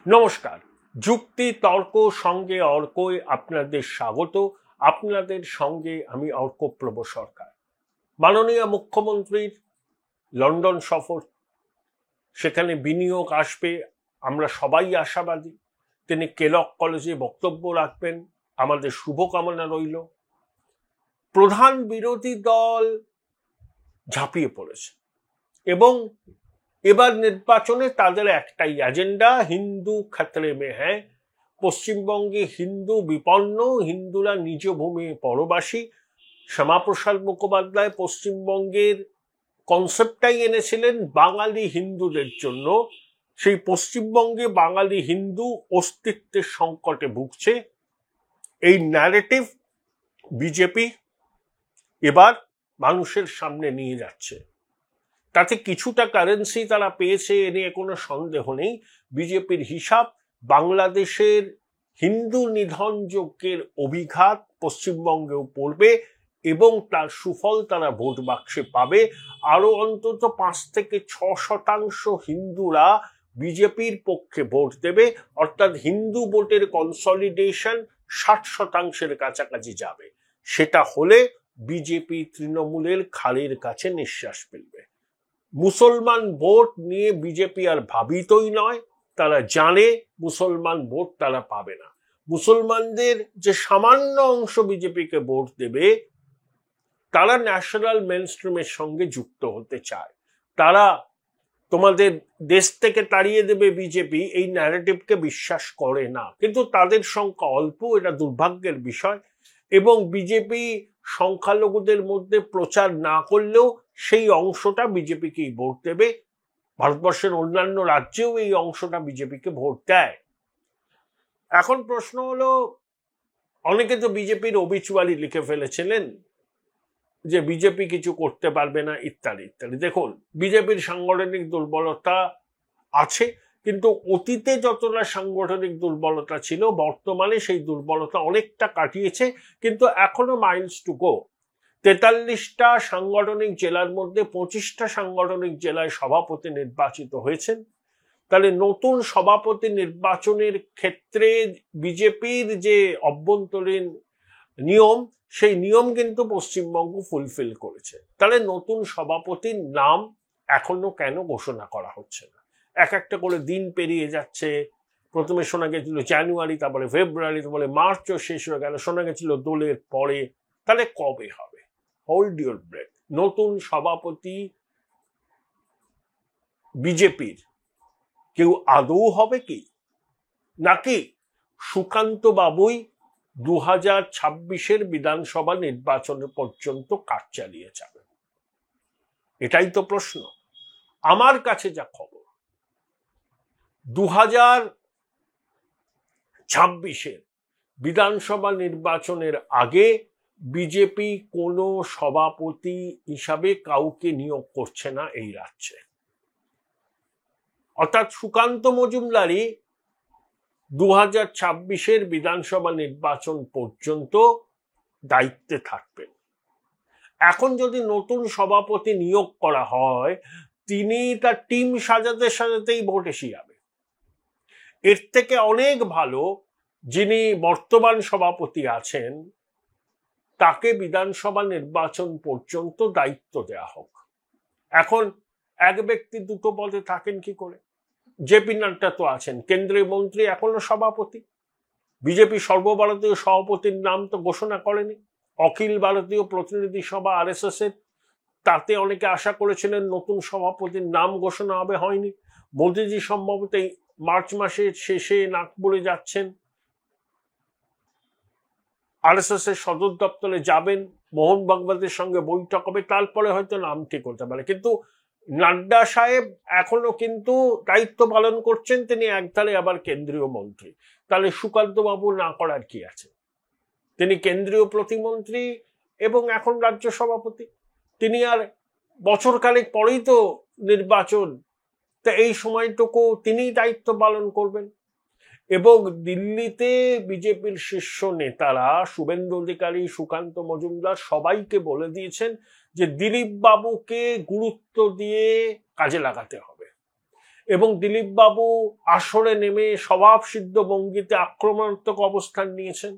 নমস্কার। যুক্তি তর্ক সঙ্গে অর্কয় আপনাদের স্বাগত। আপনাদের সঙ্গে আমি অর্কপ্রভ সরকার। মাননীয় মুখ্যমন্ত্রীর লন্ডন সফর, সেখানে বিনিয়োগ আসবে, আমরা সবাই আশাবাদী। তিনি কেলক কলেজে বক্তব্য রাখবেন, আমাদের শুভকামনা রইল। প্রধান বিরোধী দল ঝাঁপিয়ে পড়েছে এবং এবার নির্বাচনে তাদের একটাই এজেন্ডা, হিন্দু খতরে মে হ্যায়। পশ্চিমবঙ্গে হিন্দু বিপন্ন, হিন্দুরা নিজ ভূমি পরবাসী। শ্যামাপ্রসাদ মুখোপাধ্যায় পশ্চিমবঙ্গের কনসেপ্টটাই এনেছিলেন বাঙালি হিন্দুদের জন্য। সেই পশ্চিমবঙ্গে বাঙালি হিন্দু অস্তিত্বের সংকটে ভুগছে। এই ন্যারেটিভ বিজেপি এবার মানুষের সামনে নিয়ে যাচ্ছে। তাতে কিছুটা কারেন্সি তারা পেয়েছে, এ নিয়ে কোনো সন্দেহ নেই। বিজেপির হিসাব, বাংলাদেশের হিন্দু নিধন যজ্ঞের অভিঘাত পশ্চিমবঙ্গেও পড়বে এবং তার সুফল তারা ভোট বাক্সে পাবে। আরো অন্তত 5 থেকে 6% হিন্দুরা বিজেপির পক্ষে ভোট দেবে, অর্থাৎ হিন্দু ভোটের কনসলিডেশন 60%-এর কাছাকাছি যাবে। সেটা হলে বিজেপি তৃণমূলের খালের কাছে নিঃশ্বাস ফেলবে। মুসলমান ভোট নিয়ে বিজেপি আর ভাবিতই নয়, তারা জানে মুসলমান ভোট তারা পাবে না। মুসলমানদের যে সামান্য অংশ বিজেপিকে ভোট দেবে, তারা ন্যাশনাল মেইনস্ট্রিমের সঙ্গে যুক্ত হতে চায়। তারা তোমাদের দেশ থেকে তাড়িয়ে দেবে বিজেপি, এই ন্যারেটিভকে বিশ্বাস করে না। কিন্তু তাদের সংখ্যা অল্প, এটা দুর্ভাগ্যের বিষয়। এবং বিজেপি সংখ্যালঘুদের মধ্যে প্রচার না করলেও সেই অংশটা বিজেপিকেই ভোট দেবে। ভারতবর্ষের অন্যান্য রাজ্যেও এই অংশটা বিজেপিকে ভোট দেয়। এখন প্রশ্ন হলো, অনেকে তো বিজেপির অবিচুয়ারি লিখে ফেলেছিলেন যে বিজেপি কিছু করতে পারবে না ইত্যাদি ইত্যাদি। দেখুন, বিজেপির সাংগঠনিক দুর্বলতা আছে, কিন্তু অতীতে যতটা সাংগঠনিক দুর্বলতা ছিল, বর্তমানে সেই দুর্বলতা অনেকটা কাটিয়েছে, কিন্তু এখনো মাইলস টু গো। 43টা সাংগঠনিক জেলার মধ্যে 25টা সাংগঠনিক জেলায় সভাপতি নির্বাচিত হয়েছেন। তাহলে নতুন সভাপতি নির্বাচনের ক্ষেত্রে বিজেপির যে অভ্যন্তরীণ নিয়ম, সেই নিয়ম কিন্তু পশ্চিমবঙ্গ ফুলফিল করেছে। তাহলে নতুন সভাপতির নাম এখনো কেন ঘোষণা করা হচ্ছে না? একটা করে দিন পেরিয়ে যাচ্ছে। প্রথমে শোনা গেছিল জানুয়ারি, তারপরে ফেব্রুয়ারি, তারপরে মার্চও শেষ হয়ে গেল, শোনা গেছিল দোলের পরে। তাহলে কবে হবে? Hold your breath. নতুন সভাপতি বিজেপির কেউ আদৌ হবে কি, নাকি সুকান্ত বাবুই 2026-এর বিধানসভা নির্বাচনের পর্যন্ত কাজ চালিয়ে যাবেন? এটাই তো প্রশ্ন। আমার কাছে যা খবর, 2026-এর বিধানসভা নির্বাচনের আগে বিজেপি কোনো সভাপতি হিসাবে কাউকে নিয়োগ করছে না এই রাজ্যে। অর্থাৎ সুকান্ত মজুমদারই 2026-এর বিধানসভা নির্বাচন পর্যন্ত দায়িত্বে থাকবেন। এখন যদি নতুন সভাপতি নিয়োগ করা হয়, তিনি তার টিম সাজাতে সাজাতেই ভোট এসে যাবে। এর থেকে অনেক ভালো যিনি বর্তমান সভাপতি আছেন তাকে বিধানসভা নির্বাচন পর্যন্ত দায়িত্ব দেওয়া হোক। এখন এক ব্যক্তি দুটো পদে থাকেন কি করে? জেপি নাড্ডা তো আছেন কেন্দ্রীয় মন্ত্রী, এখনো সভাপতি। বিজেপি সর্বভারতীয় সভাপতির নাম তো ঘোষণা করেনি। অখিল ভারতীয় প্রতিনিধি সভা RSS এর, তাতে অনেকে আশা করেছিলেন নতুন সভাপতির নাম ঘোষণা হবে, হয়নি। মোদীজি সম্ভবত মার্চ মাসের শেষে নাগপুরে যাচ্ছেন, RSS এর সদর দপ্তরে যাবেন, মোহন ভাগবতের সঙ্গে বৈঠক হবে, তারপরে হয়তো নাম ঠিক হতে পারে। কিন্তু নাড্ডা সাহেব এখনো কিন্তু দায়িত্ব পালন করছেন, তিনি একধারে আবার কেন্দ্রীয় মন্ত্রী। তাহলে সুকান্ত বাবু না করার কি আছে? তিনি কেন্দ্রীয় প্রতিমন্ত্রী এবং এখন রাজ্য সভাপতি। তিনি আর বছর খানেক পরেই তো নির্বাচন, তা এই সময়টুকু তিনি দায়িত্ব পালন করবেন। এবং দিল্লিতে বিজেপির শীর্ষ নেতারা শুভেন্দু অধিকারী, সুকান্ত মজুমদার সবাইকে বলে দিয়েছেন যে দিলীপ বাবুকে গুরুত্ব দিয়ে কাজে লাগাতে হবে। এবং দিলীপ বাবু আসরে নেমে স্বভাবসিদ্ধ ভঙ্গিতে আক্রমণাত্মক অবস্থান নিয়েছেন।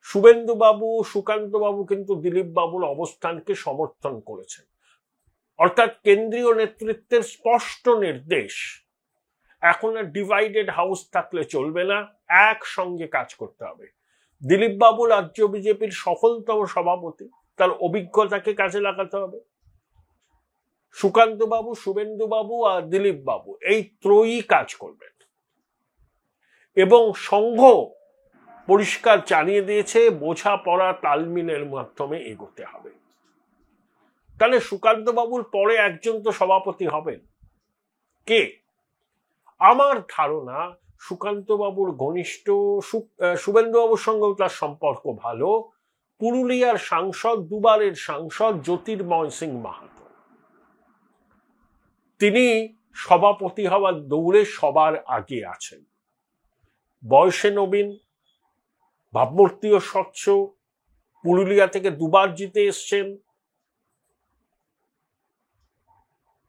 শুভেন্দু বাবু, সুকান্ত বাবু কিন্তু দিলীপ বাবুর অবস্থানকে সমর্থন করেছেন। অর্থাৎ কেন্দ্রীয় নেতৃত্বের স্পষ্ট নির্দেশ, এখন আর ডিভাইডেড হাউস থাকলে চলবে না, একসঙ্গে কাজ করতে হবে। দিলীপ বাবু রাজ্য বিজেপির সফলতম সভাপতি, তার অভিজ্ঞতাকে কাজে লাগাতে হবে। সুকান্ত বাবু, শুভেন্দু বাবু আর দিলীপ বাবু এই ত্রয়ী কাজ করবেন। এবং সংঘ পরিষ্কার জানিয়ে দিয়েছে বোঝাপড়া তালমিলের মাধ্যমে এগোতে হবে। তাহলে সুকান্ত বাবুর পরে একজন তো সভাপতি হবেন, কে? আমার ধারণা সুকান্ত বাবুর ঘনিষ্ঠ, শুভেন্দু বাবুর সঙ্গেও তার সম্পর্ক ভালো, পুরুলিয়ার সাংসদ, দুবারের সাংসদ জ্যোতির্ময় সিং মাহাতো। তিনি সভাপতি হওয়ার দৌড়ে সবার আগে আছেন। বয়সে নবীন, ভাবমূর্তিও স্বচ্ছ, পুরুলিয়া থেকে দুবার জিতে এসছেন।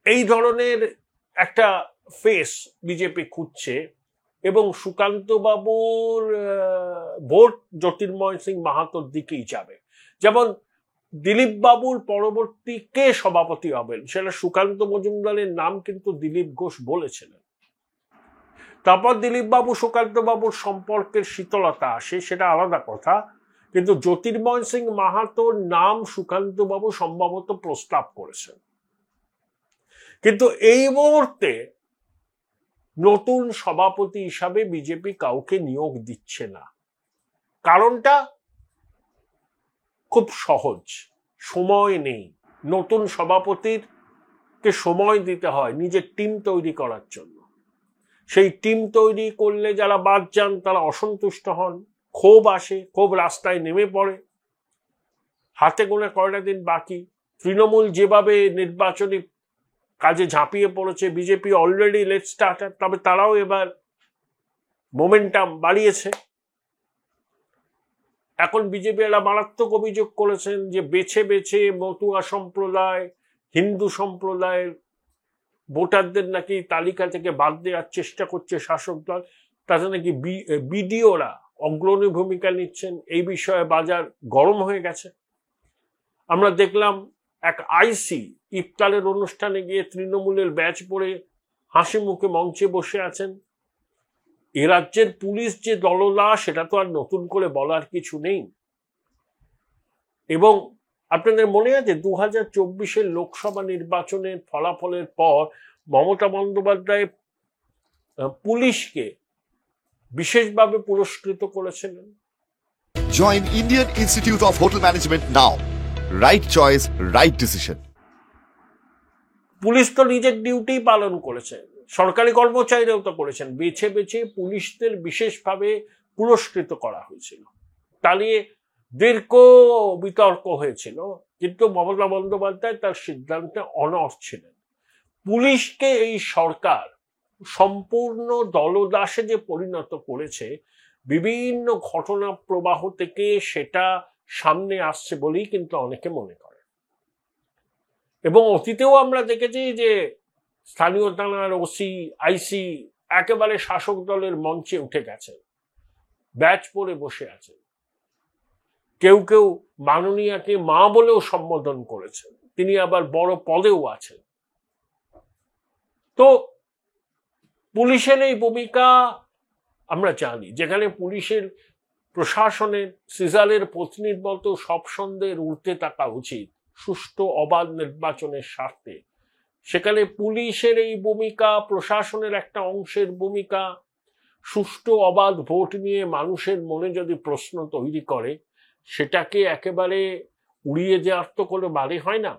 এই ধরনের একটা ফেস বিজেপি খুঁজছে এবং সুকান্ত বাবুর ভোট জ্যোতির্ময় সিং মাহাতোর দিকেই যাবে। যেমন দিলীপ বাবুর পরবর্তী কে সভাপতি হবেন সেটা সুকান্ত মজুমদারের নাম কিন্তু দিলীপ ঘোষ বলেছিলেন। তারপর দিলীপ বাবু সুকান্ত বাবুর সম্পর্কের শীতলতা আসে, সেটা আলাদা কথা, কিন্তু জ্যোতির্ময় সিং মাহাতোর নাম সুকান্ত বাবু সম্ভবত প্রস্তাব করেছেন। কিন্তু এই মুহূর্তে নতুন সভাপতি হিসাবে বিজেপি কাউকে নিয়োগ দিচ্ছে না। কারণটা খুব সহজ, সময় নেই। নতুন সভাপতির কে সময় দিতে হয় নিজের টিম তৈরি করার জন্য। সেই টিম তৈরি করলে যারা বাদ যান তারা অসন্তুষ্ট হন, ক্ষোভ আসে, ক্ষোভ রাস্তায় নেমে পড়ে। হাতে গোনা কয়টা দিন বাকি, তৃণমূল যেভাবে নির্বাচনী কাজে ঝাঁপিয়ে পড়েছে, বিজেপি অলরেডি লেট স্টার্টার, তবে তারাও এবার মোমেন্টাম বাড়িয়েছে। এখন বিজেপি একটা মারাত্মক অভিযোগ করেছেন যে বেছে বেছে মতুয়া সম্প্রদায়, হিন্দু সম্প্রদায়ের ভোটারদের নাকি তালিকা থেকে বাদ দেওয়ার চেষ্টা করছে শাসক দল। তাতে নাকি বিডিওরা অগ্রণী ভূমিকা নিচ্ছেন। এই বিষয়ে বাজার গরম হয়ে গেছে। আমরা দেখলাম এক আইসি ইফতারের অনুষ্ঠানে গিয়ে তৃণমূলের ব্যাচ পরে হাসি মুখে মঞ্চে বসে আছেন। এ রাজ্যের পুলিশ যে দললা সেটা তো আর নতুন করে বলার কিছু নেই। এবং আপনাদের মনে আছে 2024 লোকসভা নির্বাচনের ফলাফলের পর মমতা বন্দ্যোপাধ্যায় পুলিশকে বিশেষভাবে পুরস্কৃত করেছিলেন। Join Indian Institute of Hotel Management now. Right choice, right decision. Police তো নিজের ডিউটি পালন করেছে, সরকারি কর্মচারীরাও তো করেছেন। বেছে বেছে পুলিশদের বিশেষভাবে পুরস্কৃত করা হয়েছিল। তা নিয়ে দীর্ঘ বিতর্ক হয়েছিল, কিন্তু মমতা বন্দ্যোপাধ্যায় তার সিদ্ধান্তে অনড় ছিলেন। পুলিশকে এই সরকার সম্পূর্ণ দলদাসে যে পরিণত করেছে, বিভিন্ন ঘটনা প্রবাহ থেকে সেটা সামনে আসছে বলেই কিন্তু অনেকে মনে করে। এবং অতীতেও আমরা দেখেছি যে স্থানীয় থানার ওসি, আইসি একেবারে শাসক দলের মঞ্চে উঠে গেছেন, ব্যাচ পরে বসে আছেন। কেউ কেউ মাননীয়াকে মা বলেও সম্বোধন করেছেন, তিনি আবার বড় পদেও আছেন। তো পুলিশের এই ভূমিকা আমরা জানি, যেখানে পুলিশের প্রশাসনের সিজারের পত্নীর মতো সব সন্দেহের ঊর্ধ্বে থাকা উচিত সুষ্ঠু অবাধ নির্বাচনের স্বার্থে, সেখানে পুলিশের এই ভূমিকা, প্রশাসনের একটা অংশের ভূমিকা সুষ্ঠু অবাধ ভোট নিয়ে মানুষের মনে যদি প্রশ্ন তৈরি করে, সেটাকে একেবারে উড়িয়ে দেওয়ার তো কোনো মানে হয় না।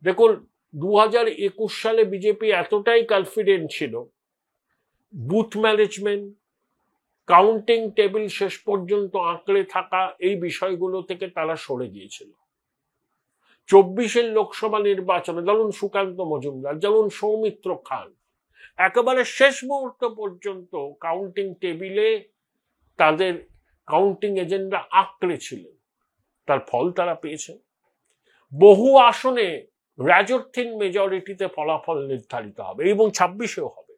দেখুন 2021 সালে বিজেপি এতটাই কনফিডেন্ট ছিল, বুথ ম্যানেজমেন্ট, কাউন্টিং টেবিল শেষ পর্যন্ত আঁকড়ে থাকা, এই বিষয়গুলো থেকে তারা সরে গিয়েছিল। 24 লোকসভা নির্বাচনে যেমন সুকান্ত মজুমদার, যেমন সৌমিত্র খান একেবারে শেষ মুহূর্ত পর্যন্ত কাউন্টিং টেবিলে তাদের কাউন্টিং এজেন্টরা আঁকড়ে ছিলেন, তার ফল তারা পেয়েছেন। বহু আসনে রাজর্থিন মেজরিটিতে ফলাফল নির্ধারিত হবে এবং 26-এও হবে।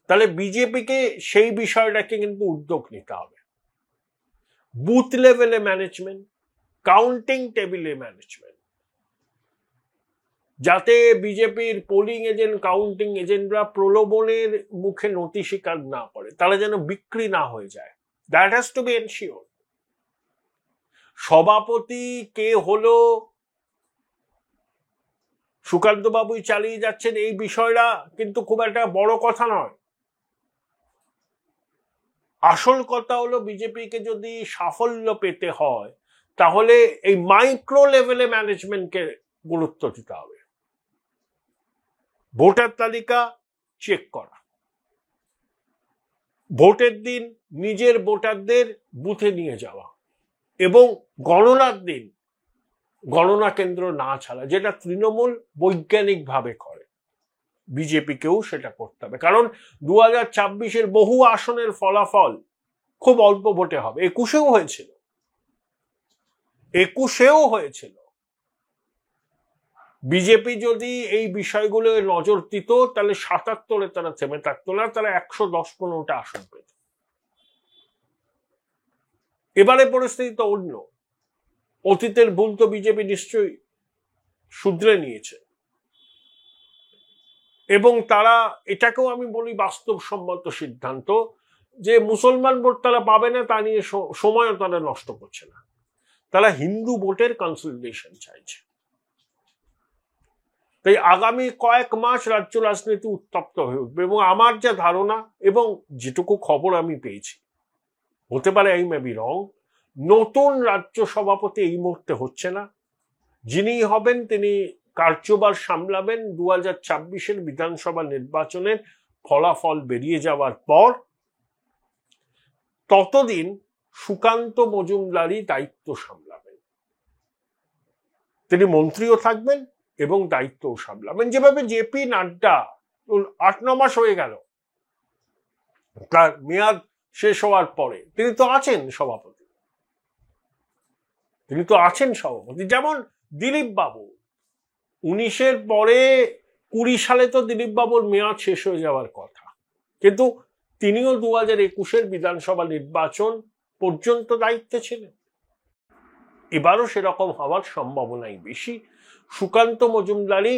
তাহলে বিজেপিকে সেই বিষয়টাকে কিন্তু উদ্যোগ নিতে হবে। বুথ লেভেলে ম্যানেজমেন্ট, কাউন্টিং টেবিলে ম্যানেজমেন্ট, যাতে বিজেপির পোলিং এজেন্ট, কাউন্টিং এজেন্টরা প্রলোভনের মুখে নতি স্বীকার না করে, তারা যেন বিক্রি না হয়ে যায়। That has to B ensure. সভাপতি কে হলো, সুকান্ত বাবুই চালিয়ে যাচ্ছেন, এই বিষয়টা কিন্তু খুব একটা বড় কথা নয়। আসল কথা হলো বিজেপিকে যদি সাফল্য পেতে হয় তাহলে এই মাইক্রো লেভেলে ম্যানেজমেন্টকে গুরুত্ব দিতে হবে। ভোটার তালিকা চেক করা, ভোটের দিন নিজের ভোটারদের বুথে নিয়ে যাওয়া এবং গণনার দিন গণনা কেন্দ্র না ছাড়া, যেটা তৃণমূল বৈজ্ঞানিকভাবে করে, বিজেপিকেও সেটা করতে হবে। কারণ 2024-এর বহু আসনের ফলাফল খুব অল্প ভোটে হবে। 21-এও হয়েছিল। বিজেপি যদি এই বিষয়গুলো নজর দিত তাহলে 77-এ তারা থেমে থাকতো না, তারা 110-15টা আসন পেত। এবারে পরিস্থিতি তো অন্য। অতীতের ভুল তো বিজেপি নিশ্চয়ই শুধরে নিয়েছে এবং তারা এটাকেও আমি বলি বাস্তবসম্মত সিদ্ধান্ত যে মুসলমান ভোট তারা পাবে না তা নিয়ে সময়ও তারা নষ্ট করছে না। তারা হিন্দু ভোটের কনসলিডেশন চাইছে। তাই আগামী কয়েক মাস রাজ্য রাজনীতি উত্তপ্ত হয়ে উঠবে এবং আমার যা ধারণা এবং যেটুকু খবর আমি পেয়েছি, হতে পারে এই মে বি রং, নতুন রাজ্য সভাপতি এই মুহূর্তে হচ্ছে না। যিনি হবেন তিনি কার্যভার সামলাবেন 2024-এর বিধানসভা নির্বাচনের ফলাফল বেরিয়ে যাওয়ার পর। ততদিন সুকান্ত মজুমদারই দায়িত্ব সামলাবেন। তিনি মন্ত্রীও থাকবেন এবং দায়িত্বও সামলাবেন। যেভাবে জেপি নাড্ডা 8-9 মাস হয়ে গেল তার মেয়াদ শেষ হওয়ার পরে, তিনি তো আছেন সভাপতি। যেমন দিলীপ বাবু 19-এর পরে 20 সালে তো দিলীপ বাবুর মেয়াদ শেষ হয়ে যাওয়ার কথা, কিন্তু তিনিও 2021-এর বিধানসভা নির্বাচন পর্যন্ত দায়িত্বে ছিলেন। এবারও সেরকম হওয়ার সম্ভাবনাই বেশি। সুকান্ত মজুমদারই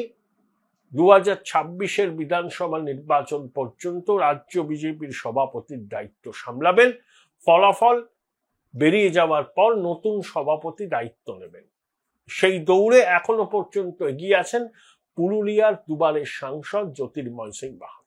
2026-এর বিধানসভা নির্বাচন পর্যন্ত রাজ্য বিজেপির সভাপতির দায়িত্ব সামলাবেন। ফলাফল বেরিয়ে যাওয়ার পর নতুন সভাপতি দায়িত্ব নেবেন। সেই দৌড়ে এখনো পর্যন্ত এগিয়ে আছেন পুরুলিয়ার দুবারের সাংসদ জ্যোতির্ময় সিং বাহাদুর।